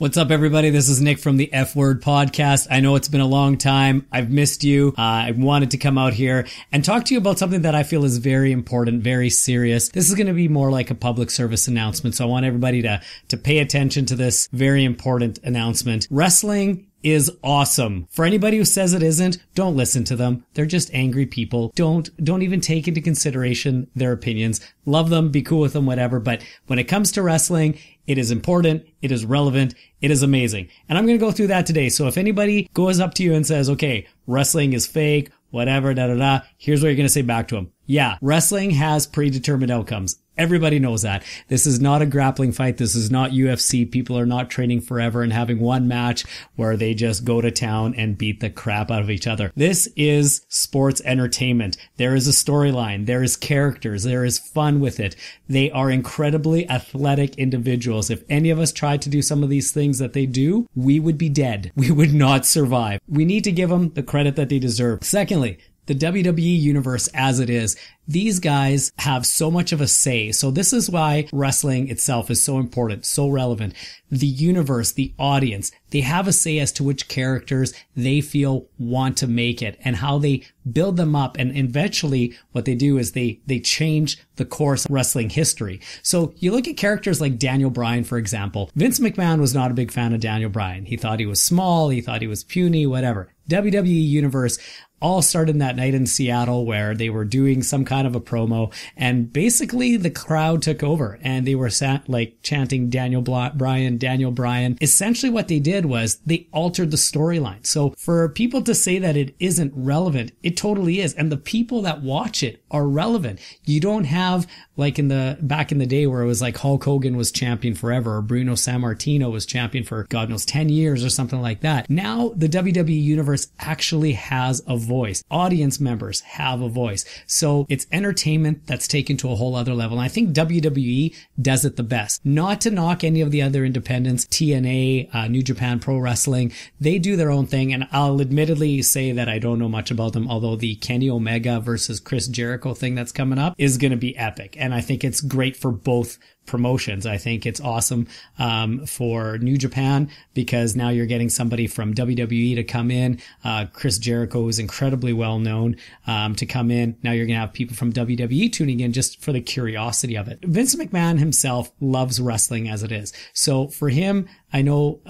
What's up, everybody? This is Nick from the F Word Podcast. I know it's been a long time. I've missed you. I wanted to come out here and talk to you about something that I feel is very important, very serious. This is going to be more like a public service announcement, so I want everybody to pay attention to this very important announcement. Wrestling is awesome. For anybody who says it isn't, don't listen to them. They're just angry people. Don't even take into consideration their opinions. Love them, be cool with them, whatever. But when it comes to wrestling, it is important, it is relevant, it is amazing. And I'm going to go through that today. So if anybody goes up to you and says, okay, wrestling is fake, whatever, here's what you're going to say back to them. Yeah, wrestling has predetermined outcomes. Everybody knows that. This is not a grappling fight. This is not UFC. People are not training forever and having one match where they just go to town and beat the crap out of each other. This is sports entertainment. There is a storyline. There is characters. There is fun with it. They are incredibly athletic individuals. If any of us tried to do some of these things that they do, we would be dead. We would not survive. We need to give them the credit that they deserve. Secondly, the WWE universe as it is, these guys have so much of a say. So this is why wrestling itself is so important, so relevant. The universe, the audience, they have a say as to which characters they feel want to make it and how they build them up. And eventually what they do is they change the course of wrestling history. So you look at characters like Daniel Bryan, for example. Vince McMahon was not a big fan of Daniel Bryan. He thought he was small. He thought he was puny, whatever. WWE universe all started in that night in Seattle where they were doing some kind of a promo, and basically the crowd took over and they were chanting Daniel Bryan. Essentially what they did was they altered the storyline. So for people to say that it isn't relevant, it totally is. And the people that watch it are relevant. You don't have like back in the day where it was like Hulk Hogan was champion forever or Bruno Sammartino was champion for God knows 10 years or something like that. Now the WWE universe actually has a voice. Audience members have a voice. So it's entertainment that's taken to a whole other level. And I think WWE does it the best. Not to knock any of the other independents, TNA, New Japan Pro Wrestling, they do their own thing. And I'll admittedly say that I don't know much about them, although the Kenny Omega versus Chris Jericho thing that's coming up is going to be epic. And I think it's great for both promotions. I think it's awesome for New Japan because now you're getting somebody from WWE to come in. Chris Jericho is incredibly well known to come in. Now you're going to have people from WWE tuning in just for the curiosity of it. Vince McMahon himself loves wrestling as it is. So for him, I know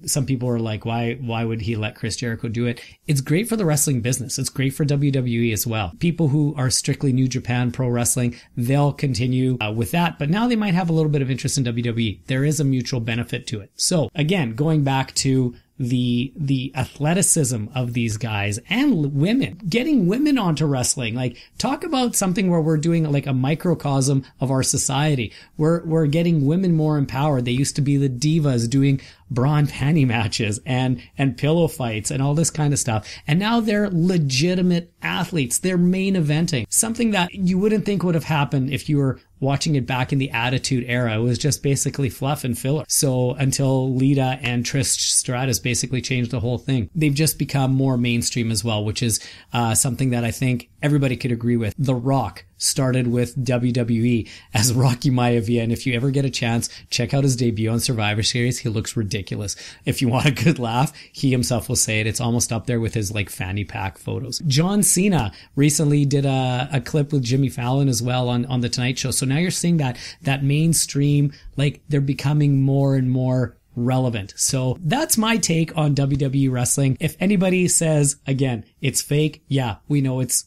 some people are like, why would he let Chris Jericho do it? It's great for the wrestling business. It's great for WWE as well. People who are strictly New Japan Pro Wrestling, they'll continue with that, but now they might have a little bit of interest in WWE. There is a mutual benefit to it. So again, going back to the athleticism of these guys and women, getting women onto wrestling, like talk about something where we're doing like a microcosm of our society. We're getting women more empowered. They used to be the divas doing bra and panty matches and pillow fights and all this kind of stuff. And now they're legitimate athletes. They're main eventing. Something that you wouldn't think would have happened if you were watching it back in the Attitude Era. It was just basically fluff and filler. So until Lita and Trish Stratus basically changed the whole thing, they've just become more mainstream as well, which is something that I think everybody could agree with. The Rock started with WWE as Rocky Maivia, and if you ever get a chance, check out his debut on Survivor Series. He looks ridiculous. If you want a good laugh, he himself will say it. It's almost up there with his like fanny pack photos. John Cena recently did a clip with Jimmy Fallon as well on The Tonight Show. So now you're seeing that mainstream, like they're becoming more and more relevant. So that's my take on WWE wrestling. If anybody says, again, it's fake, yeah, we know it's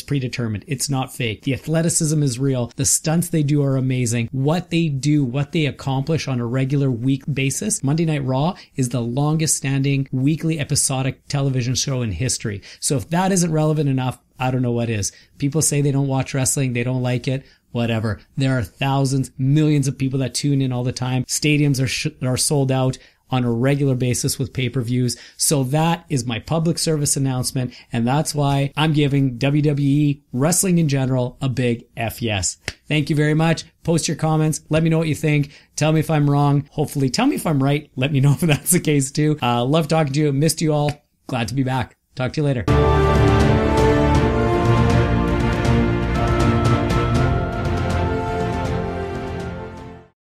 predetermined. It's not fake. The athleticism is real. The stunts they do are amazing. What they do, what they accomplish on a regular week basis. Monday Night Raw is the longest standing weekly episodic television show in history. So if that isn't relevant enough, I don't know what is. People say they don't watch wrestling, they don't like it. Whatever. There are thousands, millions of people that tune in all the time. Stadiums are sold out on a regular basis with pay-per-views. So that is my public service announcement. And that's why I'm giving WWE, wrestling in general, a big F yes. Thank you very much. Post your comments. Let me know what you think. Tell me if I'm wrong. Hopefully tell me if I'm right. Let me know if that's the case too. Love talking to you. Missed you all. Glad to be back. Talk to you later.